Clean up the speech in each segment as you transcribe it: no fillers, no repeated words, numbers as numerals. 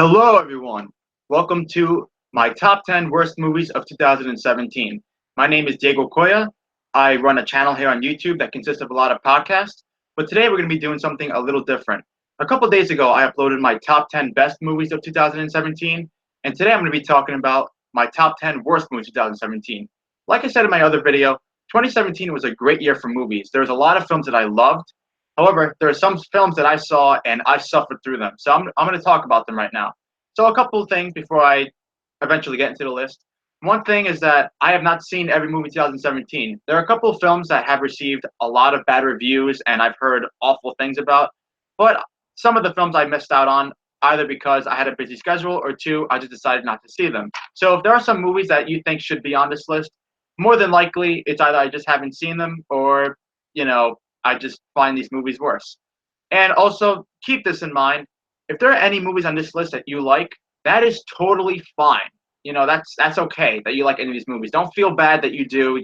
Hello, everyone. Welcome to my top 10 worst movies of 2017. My name is Diego Coya. I run a channel here on YouTube that consists of a lot of podcasts, but today we're going to be doing something a little different. A couple days ago, I uploaded my top 10 best movies of 2017, and today I'm going to be talking about my top 10 worst movies of 2017. Like I said in my other video, 2017 was a great year for movies. There was a lot of films that I loved. However, there are some films that I saw and I suffered through them. So I'm going to talk about them right now. So a couple of things before I eventually get into the list. One thing is that I have not seen every movie 2017. There are a couple of films that have received a lot of bad reviews and I've heard awful things about. But some of the films I missed out on either because I had a busy schedule or two, I just decided not to see them. So if there are some movies that you think should be on this list, more than likely it's either I just haven't seen them or, I just find these movies worse. And also keep this in mind. If there are any movies on this list that you like, that is totally fine. That's okay that you like any of these movies. Don't feel bad that you do.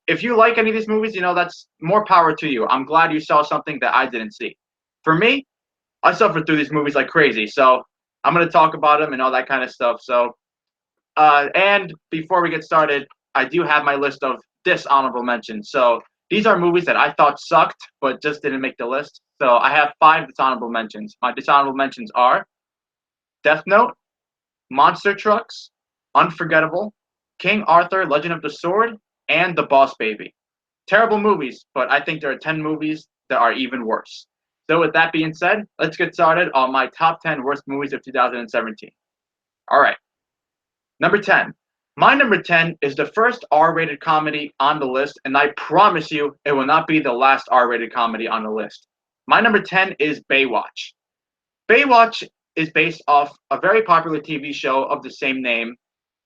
If you like any of these movies, that's more power to you. I'm glad you saw something that I didn't see. For me, I suffered through these movies like crazy. So I'm going to talk about them and all that kind of stuff. And before we get started, I do have my list of dishonorable mentions. So these are movies that I thought sucked, but just didn't make the list. So I have 5 dishonorable mentions. My dishonorable mentions are Death Note, Monster Trucks, Unforgettable, King Arthur, Legend of the Sword, and The Boss Baby. Terrible movies, but I think there are 10 movies that are even worse. So with that being said, let's get started on my top 10 worst movies of 2017. All right. Number 10. My number 10 is the first R-rated comedy on the list, and I promise you it will not be the last R-rated comedy on the list. My number 10 is Baywatch. Baywatch is based off a very popular TV show of the same name,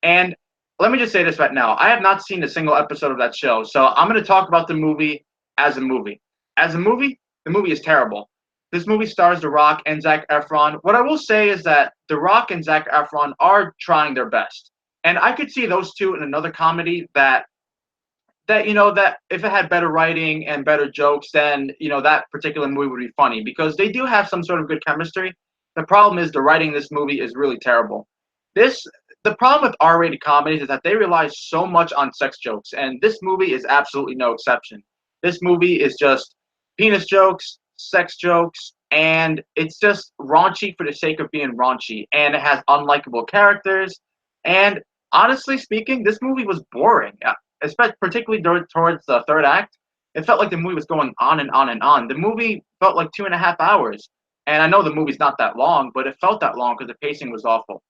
and let me just say this right now. I have not seen a single episode of that show, so I'm going to talk about the movie as a movie. As a movie, the movie is terrible. This movie stars The Rock and Zac Efron. What I will say is that The Rock and Zac Efron are trying their best. And I could see those two in another comedy that if it had better writing and better jokes, then that particular movie would be funny because they do have some sort of good chemistry. The problem is the writing in this movie is really terrible. The problem with R-rated comedies is that they rely so much on sex jokes, and this movie is absolutely no exception. This movie is just penis jokes, sex jokes, and it's just raunchy for the sake of being raunchy, and it has unlikable characters. And honestly speaking, this movie was boring, especially particularly towards the third act. It felt like the movie was going on and on and on. The movie felt like 2.5 hours, and I know the movie's not that long, but it felt that long because the pacing was awful.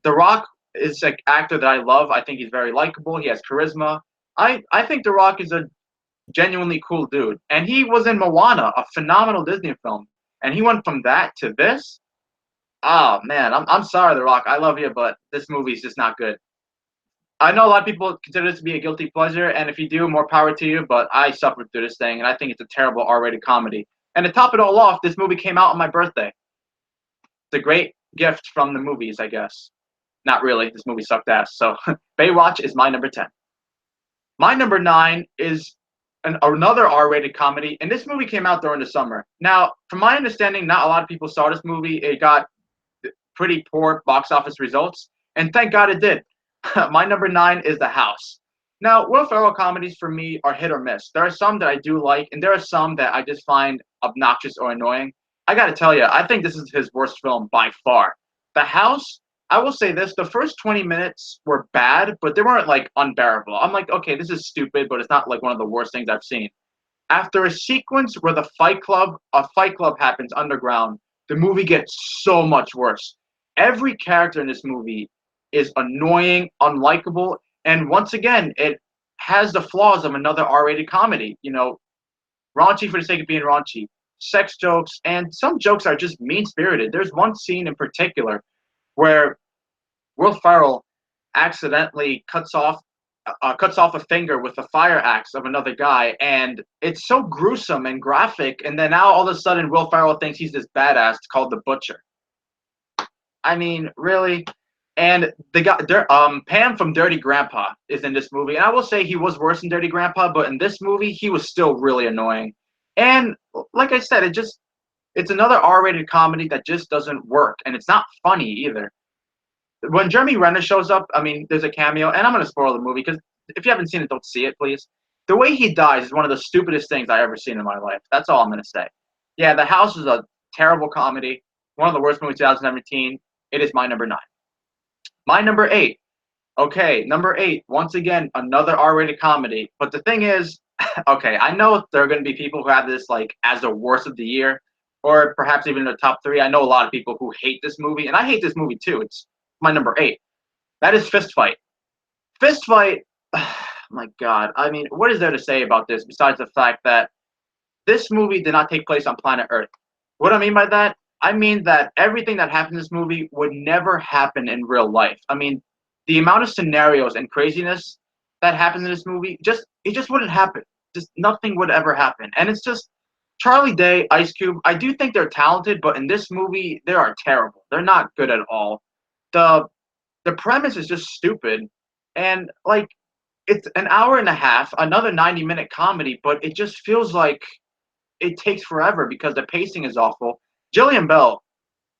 The Rock is an actor that I love. I think he's very likable. He has charisma. I think The Rock is a genuinely cool dude. And he was in Moana, a phenomenal Disney film. And he went from that to this. Oh man, I'm sorry, The Rock. I love you, but this movie's just not good. I know a lot of people consider this to be a guilty pleasure, and if you do, more power to you. But I suffered through this thing, and I think it's a terrible R-rated comedy. And to top it all off, this movie came out on my birthday. It's a great gift from the movies, I guess. Not really. This movie sucked ass. So Baywatch is my number 10. My number 9 is another R-rated comedy, and this movie came out during the summer. Now, from my understanding, not a lot of people saw this movie. It got pretty poor box office results, and thank God it did. My number 9 is The House. Now, Will Ferrell comedies for me are hit or miss. There are some that I do like, and there are some that I just find obnoxious or annoying. I gotta tell you, I think this is his worst film by far. The House, I will say this, the first 20 minutes were bad, but they weren't like unbearable. I'm like, okay, this is stupid, but it's not like one of the worst things I've seen. After a sequence where a fight club happens underground, the movie gets so much worse. Every character in this movie is annoying, unlikable, and once again, it has the flaws of another R-rated comedy. Raunchy for the sake of being raunchy, sex jokes, and some jokes are just mean-spirited. There's one scene in particular where Will Ferrell accidentally cuts off a finger with a fire axe of another guy, and it's so gruesome and graphic. And then now all of a sudden, Will Ferrell thinks he's this badass called the Butcher. I mean, really? And the guy, Pam from Dirty Grandpa is in this movie, and I will say he was worse in Dirty Grandpa, but in this movie he was still really annoying. And like I said, It's another R-rated comedy that just doesn't work, and it's not funny either. When Jeremy Renner shows up, I mean, there's a cameo, and I'm gonna spoil the movie because if you haven't seen it, don't see it, please. The way he dies is one of the stupidest things I ever seen in my life. That's all I'm gonna say. Yeah, The House is a terrible comedy, one of the worst movies of 2017. It is my number 9. My number 8. Okay, number 8. Once again, another R-rated comedy. But the thing is, okay, I know there are going to be people who have this like as the worst of the year, or perhaps even the top 3. I know a lot of people who hate this movie, and I hate this movie too. It's my number 8. That is Fist Fight. Fist Fight. My God, I mean, what is there to say about this besides the fact that this movie did not take place on planet Earth? What I mean by that, I mean that everything that happened in this movie would never happen in real life. I mean, the amount of scenarios and craziness that happens in this movie, it just wouldn't happen. Just nothing would ever happen. And it's just Charlie Day, Ice Cube. I do think they're talented, but in this movie, they are terrible. They're not good at all. The the premise is just stupid, and like it's an hour and a half, another 90-minute comedy, but it just feels like it takes forever because the pacing is awful. Jillian Bell,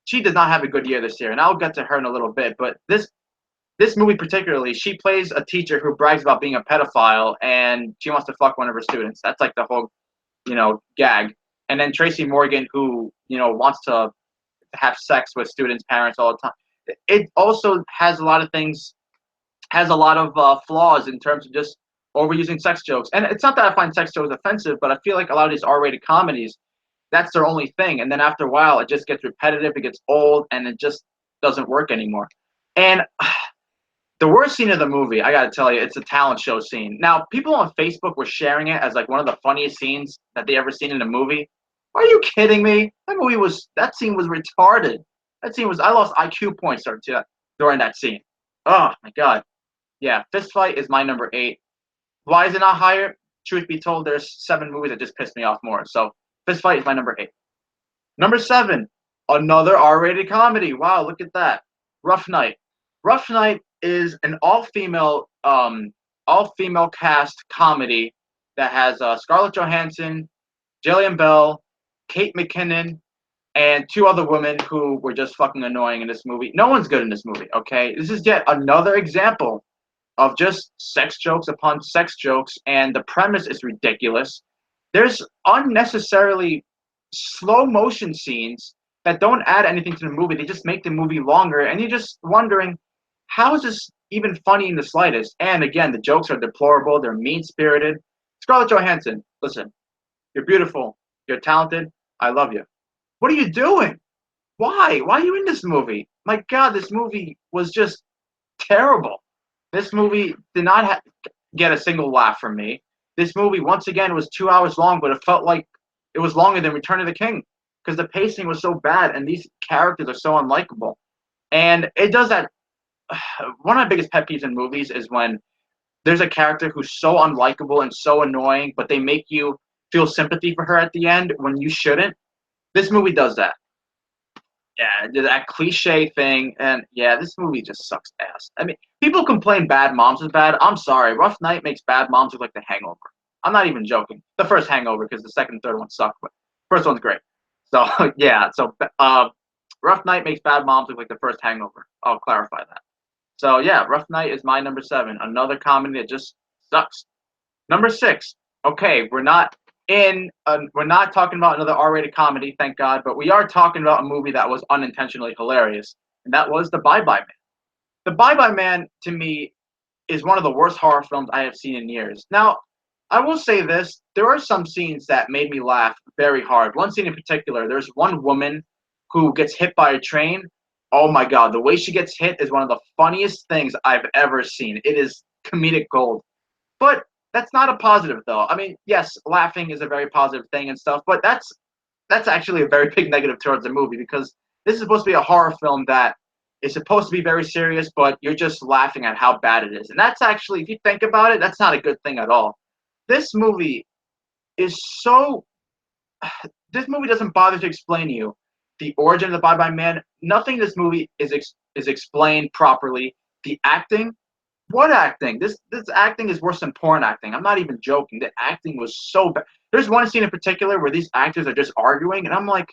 she did not have a good year this year, and I'll get to her in a little bit. But this movie particularly, she plays a teacher who brags about being a pedophile, and she wants to fuck one of her students. That's like the whole gag. And then Tracy Morgan, who wants to have sex with students' parents all the time. It also has a lot of things, has a lot of flaws in terms of just overusing sex jokes. And it's not that I find sex jokes offensive, but I feel like a lot of these R-rated comedies, that's their only thing. And then after a while, it just gets repetitive, it gets old, and it just doesn't work anymore. And the worst scene of the movie, I gotta tell you, it's a talent show scene. Now, people on Facebook were sharing it as like one of the funniest scenes that they ever seen in a movie. Are you kidding me? That scene was retarded. I lost IQ points during that scene. Oh my God. Yeah, Fist Fight is my number 8. Why is it not higher? Truth be told, there's 7 movies that just pissed me off more. So Fist Fight is my number 8. Number 7, another R-rated comedy. Wow, look at that. Rough Night. Rough Night is an all female cast comedy that has Scarlett Johansson, Jillian Bell, Kate McKinnon, and 2 other women who were just fucking annoying in this movie. No one's good in this movie, okay? This is yet another example of just sex jokes upon sex jokes, and the premise is ridiculous. There's unnecessarily slow motion scenes that don't add anything to the movie. They just make the movie longer, and you're just wondering, how is this even funny in the slightest? And again, the jokes are deplorable. They're mean spirited. Scarlett Johansson, listen, you're beautiful. You're talented. I love you. What are you doing? Why? Why are you in this movie? My God, this movie was just terrible. This movie did not get a single laugh from me. This movie, once again, was 2 hours long, but it felt like it was longer than Return of the King because the pacing was so bad and these characters are so unlikable. And it does that. One of my biggest pet peeves in movies is when there's a character who's so unlikable and so annoying, but they make you feel sympathy for her at the end when you shouldn't. This movie does that. Yeah, that cliche thing, and yeah, this movie just sucks ass. I mean, people complain Bad Moms is bad. I'm sorry, Rough Night makes Bad Moms look like The Hangover. I'm not even joking. The first Hangover, because the second and third one suck, but first one's great. So yeah, Rough Night makes Bad Moms look like the first Hangover. I'll clarify that. So yeah, Rough Night is my number 7. Another comedy that just sucks. Number 6. Okay, we're not talking about another R-rated comedy, thank God, but we are talking about a movie that was unintentionally hilarious, and that was The Bye Bye Man. The Bye Bye Man, to me, is one of the worst horror films I have seen in years. Now, I will say this, there are some scenes that made me laugh very hard. One scene in particular, there's one woman who gets hit by a train. Oh my God, the way she gets hit is one of the funniest things I've ever seen. It is comedic gold. But that's not a positive, though. I mean, yes, laughing is a very positive thing and stuff, but that's actually a very big negative towards the movie because this is supposed to be a horror film that is supposed to be very serious, but you're just laughing at how bad it is. And that's actually, if you think about it, that's not a good thing at all. This movie is so. This movie doesn't bother to explain to you the origin of the Bye Bye Man. Nothing in this movie is explained properly. The acting, what acting? This acting is worse than porn acting. I'm not even joking. The acting was so bad. There's one scene in particular where these actors are just arguing, and I'm like,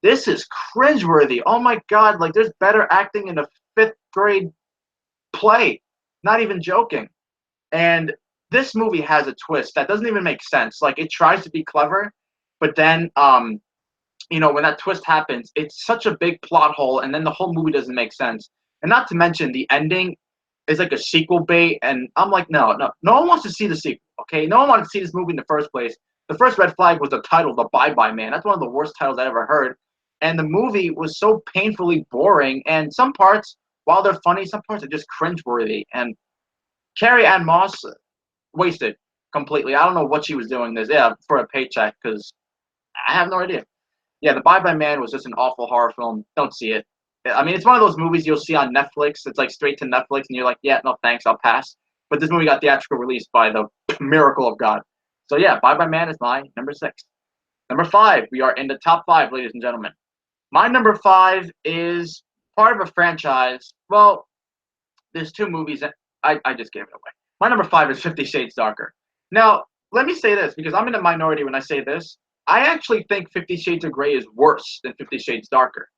This is cringeworthy. Oh my god, like there's better acting in a fifth grade play. Not even joking. And this movie has a twist that doesn't even make sense. Like it tries to be clever, but then when that twist happens, it's such a big plot hole, and then the whole movie doesn't make sense. And not to mention the ending is like a sequel bait, and I'm like, no, no, no one wants to see the sequel. Okay, no one wanted to see this movie in the first place. The first red flag was the title, The Bye Bye Man. That's one of the worst titles I ever heard. And the movie was so painfully boring, and some parts, while they're funny, some parts are just cringeworthy. And Carrie Ann Moss wasted completely. I don't know what she was doing this, yeah, for a paycheck, because I have no idea. Yeah, The Bye Bye Man was just an awful horror film. Don't see it. I mean, it's one of those movies you'll see on Netflix. It's like straight to Netflix, and you're like, yeah, no thanks, I'll pass. But this movie got theatrical release by the miracle of God. So yeah, Bye Bye Man is my number 6. Number 5, we are in the top 5, ladies and gentlemen. My number 5 is part of a franchise. Well, there's two movies that I just gave it away. My number 5 is 50 Shades Darker. Now, let me say this, because I'm in the minority when I say this. I actually think 50 Shades of Grey is worse than 50 Shades Darker.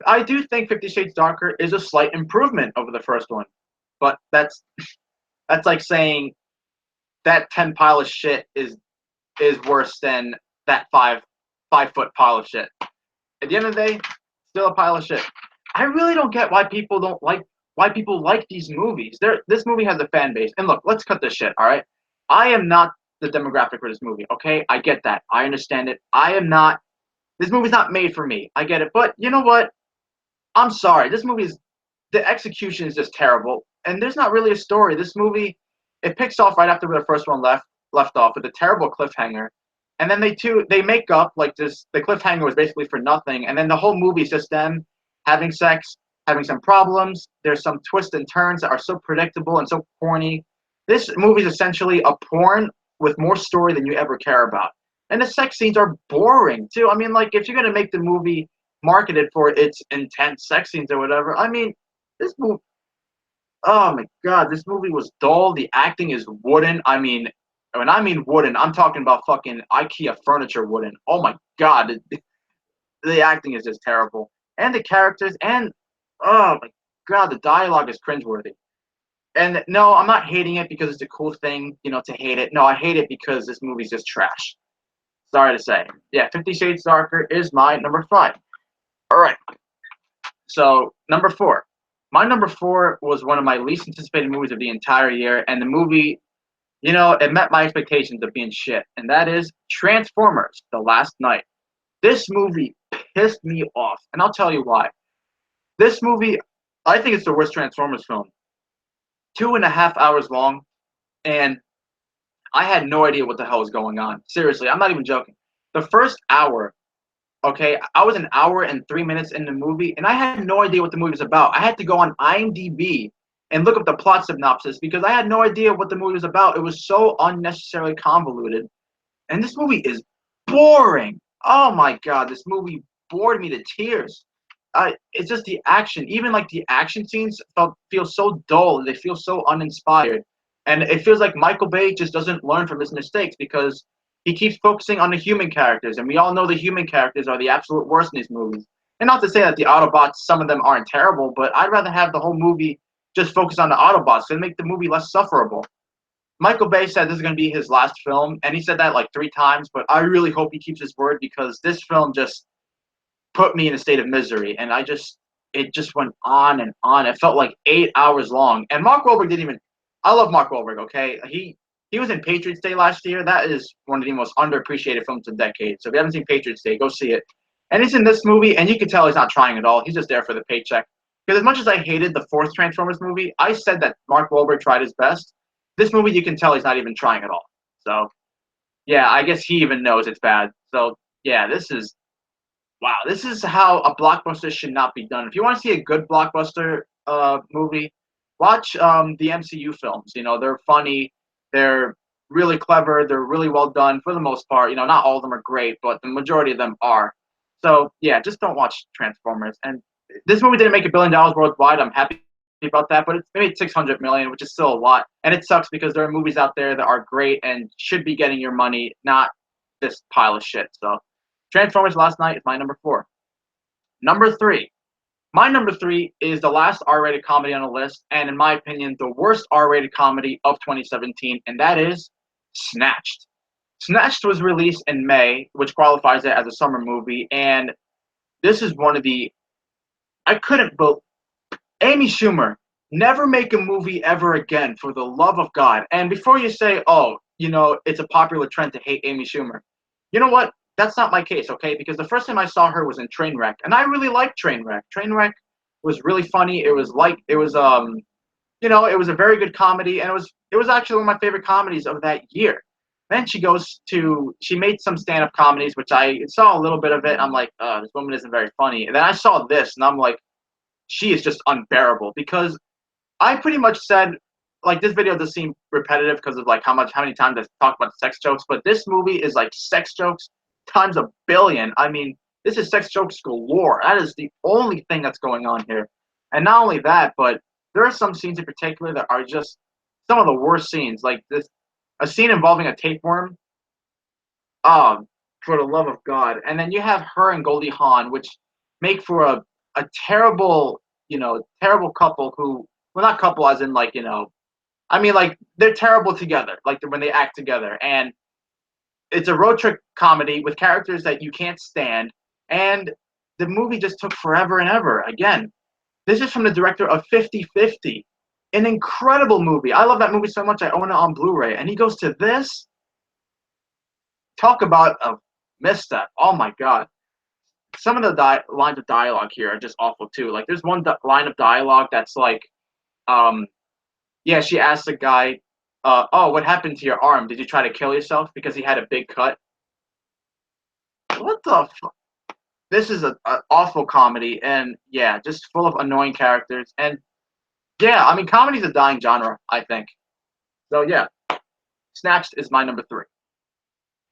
I do think 50 Shades Darker is a slight improvement over the first one, but that's like saying that 10 pile of shit is worse than that 5 foot pile of shit. At the end of the day, still a pile of shit. I really don't get why people like these movies. This movie has a fan base, and look, let's cut this shit. All right, I am not the demographic for this movie. Okay, I get that. I understand it. I am not. This movie's not made for me. I get it, but you know what? I'm sorry. This movie is the execution is just terrible, and there's not really a story. This movie, it picks off right after where the first one left off with a terrible cliffhanger, and then they make up like this. The cliffhanger was basically for nothing, and then the whole movie is just them having sex, having some problems. There's some twists and turns that are so predictable and so corny. This movie is essentially a porn with more story than you ever care about, and the sex scenes are boring too. I mean, like if you're gonna make the movie marketed for its intense sex scenes or whatever, I mean, this movie, oh my god, this movie was dull. The acting is wooden. I mean, when I mean wooden, I'm talking about fucking IKEA furniture wooden. Oh my god, the acting is just terrible. And the characters, and oh my god, the dialogue is cringeworthy. And no, I'm not hating it because it's a cool thing, to hate it. No, I hate it because this movie's just trash. Sorry to say. Yeah, 50 Shades Darker is my number 5. All right. So, number 4. My number 4 was one of my least anticipated movies of the entire year, and the movie, it met my expectations of being shit, and that is Transformers: The Last Knight. This movie pissed me off, and I'll tell you why. This movie, I think it's the worst Transformers film. 2.5 hours long, and I had no idea what the hell was going on. Seriously, I'm not even joking. The first hour, okay, I was an hour and 3 minutes in the movie, and I had no idea what the movie was about. I had to go on IMDb and look up the plot synopsis because I had no idea what the movie was about. It was so unnecessarily convoluted, and this movie is boring. Oh my god, this movie bored me to tears. It's just the action. Even like the action scenes feel so dull. They feel so uninspired, and it feels like Michael Bay just doesn't learn from his mistakes because he keeps focusing on the human characters, and we all know the human characters are the absolute worst in these movies. And not to say that the Autobots, some of them aren't terrible, but I'd rather have the whole movie just focus on the Autobots and make the movie less sufferable. Michael Bay said this is going to be his last film, and he said that like 3 times, but I really hope he keeps his word because this film just put me in a state of misery, and it just went on and on. It felt like 8 hours long, and Mark Wahlberg didn't even. I love Mark Wahlberg. Okay, he was in Patriots Day last year. That is one of the most underappreciated films of the decade. So if you haven't seen Patriots Day, go see it. And he's in this movie, and you can tell he's not trying at all. He's just there for the paycheck. Because as much as I hated the fourth Transformers movie, I said that Mark Wahlberg tried his best. This movie, you can tell he's not even trying at all. So yeah, I guess he even knows it's bad. So yeah, this is wow, this is how a blockbuster should not be done. If you want to see a good blockbuster movie, watch the MCU films. They're funny, they're really clever, they're really well done for the most part. Not all of them are great, but the majority of them are. So yeah, just don't watch Transformers. And this movie didn't make $1 billion worldwide. I'm happy about that, but it's made 600 million, which is still a lot. And it sucks because there are movies out there that are great and should be getting your money, not this pile of shit. So Transformers Last Night is my number 4. Number three. My number three is the last R-rated comedy on the list, and in my opinion, the worst R-rated comedy of 2017, and that is Snatched. Snatched was released in May, which qualifies it as a summer movie, and this is one of the I couldn't believe Amy Schumer, never make a movie ever again, for the love of God. And before you say, oh, it's a popular trend to hate Amy Schumer, you know what? That's not my case, okay? Because the first time I saw her was in Trainwreck, and I really liked Trainwreck. Trainwreck was really funny. It was a very good comedy, and it was actually one of my favorite comedies of that year. Then she made some stand-up comedies, which I saw a little bit of it. I'm like, this woman isn't very funny. And then I saw this, and I'm like, she is just unbearable because I pretty much said like this video does seem repetitive because of like how many times I talk about sex jokes, but this movie is like sex jokes times a billion. I mean, this is sex jokes galore. That is the only thing that's going on here. And not only that, but there are some scenes in particular that are just some of the worst scenes. Like a scene involving a tapeworm. Um, for the love of God. And then you have her and Goldie Hawn, which make for a terrible, terrible couple who, well, not couple as in like, I mean, like they're terrible together, like when they act together. And it's a road trip comedy with characters that you can't stand. And the movie just took forever and ever. Again, this is from the director of 50/50, an incredible movie. I love that movie so much I own it on Blu-ray. And he goes to this. Talk about a misstep. Oh my God. Some of the lines of dialogue here are just awful too. Like there's one line of dialogue that's like, um, yeah, she asks the guy, "Oh, what happened to your arm? Did you try to kill yourself because he had a big cut?" What the? This is a awful comedy, and yeah, just full of annoying characters. And yeah, I mean, comedy's a dying genre, I think. So yeah, Snatched is my number three.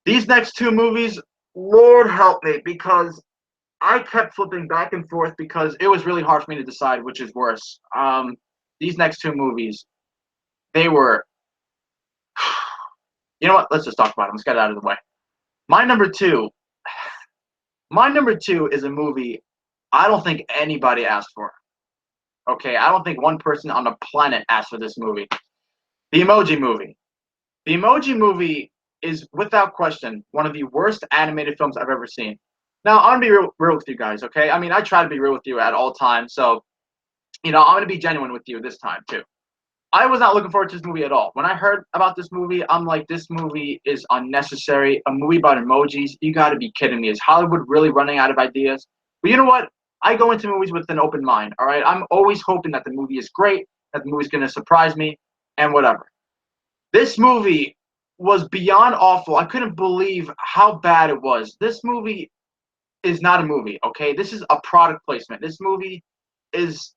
These next two movies, Lord help me, because I kept flipping back and forth because it was really hard for me to decide which is worse. These next two movies, they were. You know what? Let's just talk about them. Let's get it out of the way. My number two. My number two is a movie I don't think anybody asked for. Okay, I don't think one person on the planet asked for this movie. The Emoji Movie. The Emoji Movie is, without question, one of the worst animated films I've ever seen. Now, I'm gonna be real with you guys, okay? I mean, I try to be real with you at all times, so I'm gonna be genuine with you this time too. I was not looking forward to this movie at all. When I heard about this movie, I'm like, this movie is unnecessary. A movie about emojis? You got to be kidding me. Is Hollywood really running out of ideas? But you know what? I go into movies with an open mind, all right? I'm always hoping that the movie is great, that the movie's going to surprise me, and whatever. This movie was beyond awful. I couldn't believe how bad it was. This movie is not a movie, okay? This is a product placement. This movie is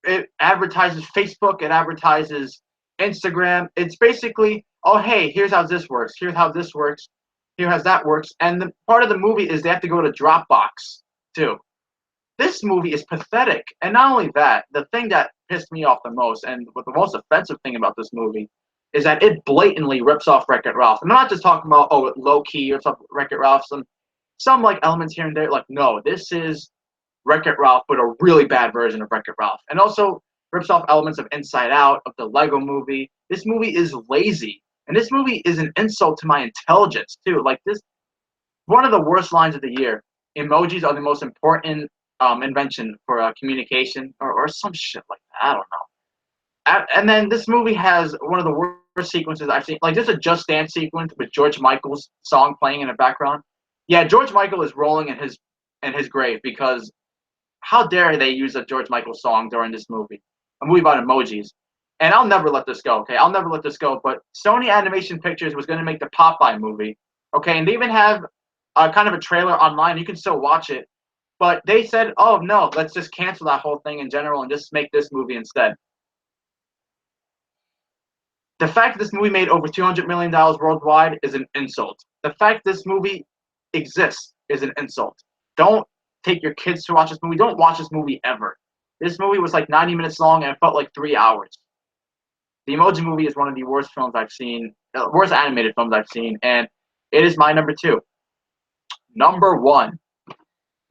it advertises Facebook, it advertises Instagram. It's basically, oh hey, here's how this works, here's how this works, here's how that works. And the part of the movie is they have to go to Dropbox too. This movie is pathetic. And not only that, the thing that pissed me off the most, and what the most offensive thing about this movie, is that it blatantly rips off Wreck-It Ralph. I'm not just talking about, oh, low key rips off Wreck-It Ralph, some like elements here and there. Like, no, this is Wreck-It Ralph, but a really bad version of Wreck-It Ralph. And also rips off elements of Inside Out, of the Lego movie. This movie is lazy. And this movie is an insult to my intelligence, too. Like, this, one of the worst lines of the year. Emojis are the most important invention for communication, or some shit like that. I don't know. And then this movie has one of the worst sequences I've seen. Like, there's a Just Dance sequence with George Michael's song playing in the background. Yeah, George Michael is rolling in his grave because how dare they use a George Michael song during this movie? A movie about emojis. And I'll never let this go, okay? I'll never let this go. But Sony Animation Pictures was going to make the Popeye movie, okay? And they even have kind of a trailer online. You can still watch it. But they said, oh, no, let's just cancel that whole thing in general and just make this movie instead. The fact that this movie made over $200 million worldwide is an insult. The fact this movie exists is an insult. Don't take your kids to watch this movie. Don't watch this movie ever. This movie was like 90 minutes long and it felt like 3 hours. The Emoji Movie is one of the worst films I've seen, worst animated films I've seen, and it is my number two. Number one.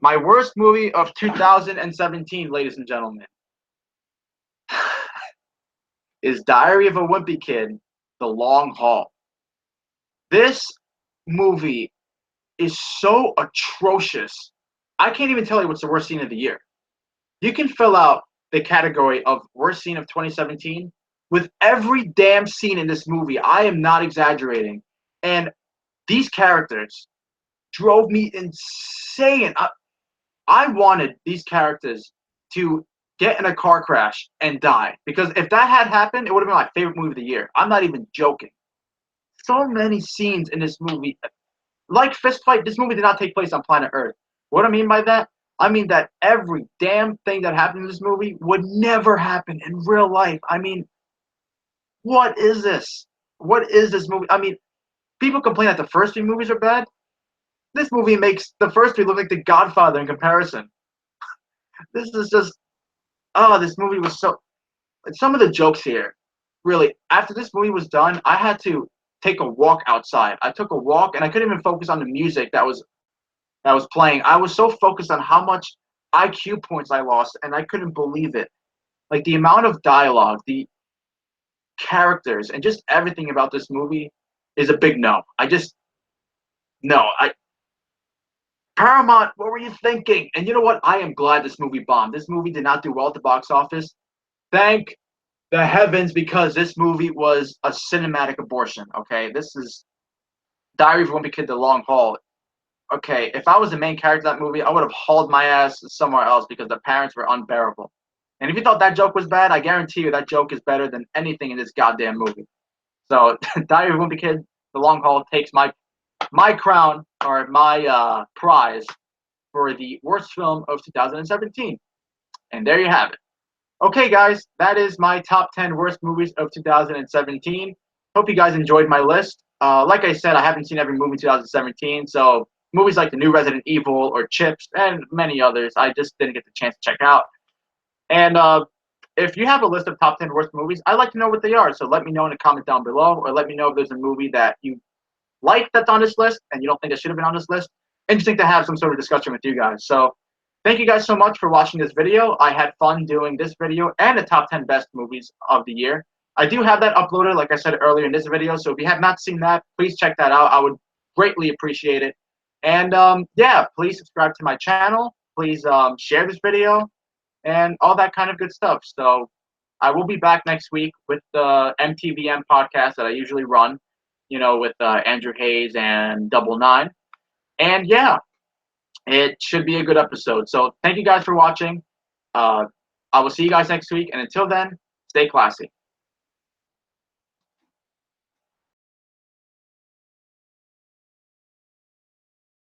My worst movie of 2017, ladies and gentlemen, is Diary of a Wimpy Kid: The Long Haul. This movie is so atrocious. I can't even tell you what's the worst scene of the year. You can fill out the category of worst scene of 2017 with every damn scene in this movie. I am not exaggerating. And these characters drove me insane. I wanted these characters to get in a car crash and die. Because if that had happened, it would have been my favorite movie of the year. I'm not even joking. So many scenes in this movie. Like Fist Fight, this movie did not take place on planet Earth. What I mean by that? I mean that every damn thing that happened in this movie would never happen in real life. I mean, what is this? What is this movie? I mean, people complain that the first three movies are bad. This movie makes the first three look like The Godfather in comparison. This is just, oh, this movie was so. Some of the jokes here, really, after this movie was done, I had to take a walk outside. I took a walk and I couldn't even focus on the music that was playing. I was so focused on how much IQ points I lost, and I couldn't believe it. Like the amount of dialogue, the characters, and just everything about this movie is a big no. I just no. I Paramount, what were you thinking? And you know what? I am glad this movie bombed. This movie did not do well at the box office. Thank the heavens, because this movie was a cinematic abortion. Okay, this is Diary of a Wimpy Kid: The Long Haul. Okay, if I was the main character of that movie, I would have hauled my ass somewhere else because the parents were unbearable. And if you thought that joke was bad, I guarantee you that joke is better than anything in this goddamn movie. So, Diary of a Wimpy Kid: The Long Haul takes my crown, or my prize for the worst film of 2017. And there you have it. Okay, guys, that is my top 10 worst movies of 2017. Hope you guys enjoyed my list. Like I said, I haven't seen every movie in 2017, so movies like the new Resident Evil or Chips and many others, I just didn't get the chance to check out. And if you have a list of top 10 worst movies, I'd like to know what they are. So let me know in a comment down below, or let me know if there's a movie that you like that's on this list and you don't think it should have been on this list. Interesting to have some sort of discussion with you guys. So thank you guys so much for watching this video. I had fun doing this video and the top 10 best movies of the year. I do have that uploaded, like I said earlier in this video. So if you have not seen that, please check that out. I would greatly appreciate it. And yeah, please subscribe to my channel. Please share this video and all that kind of good stuff. So I will be back next week with the MTVM podcast that I usually run, you know, with Andrew Hayes and Double Nine. And yeah, it should be a good episode. So thank you guys for watching. I will see you guys next week. And until then, stay classy.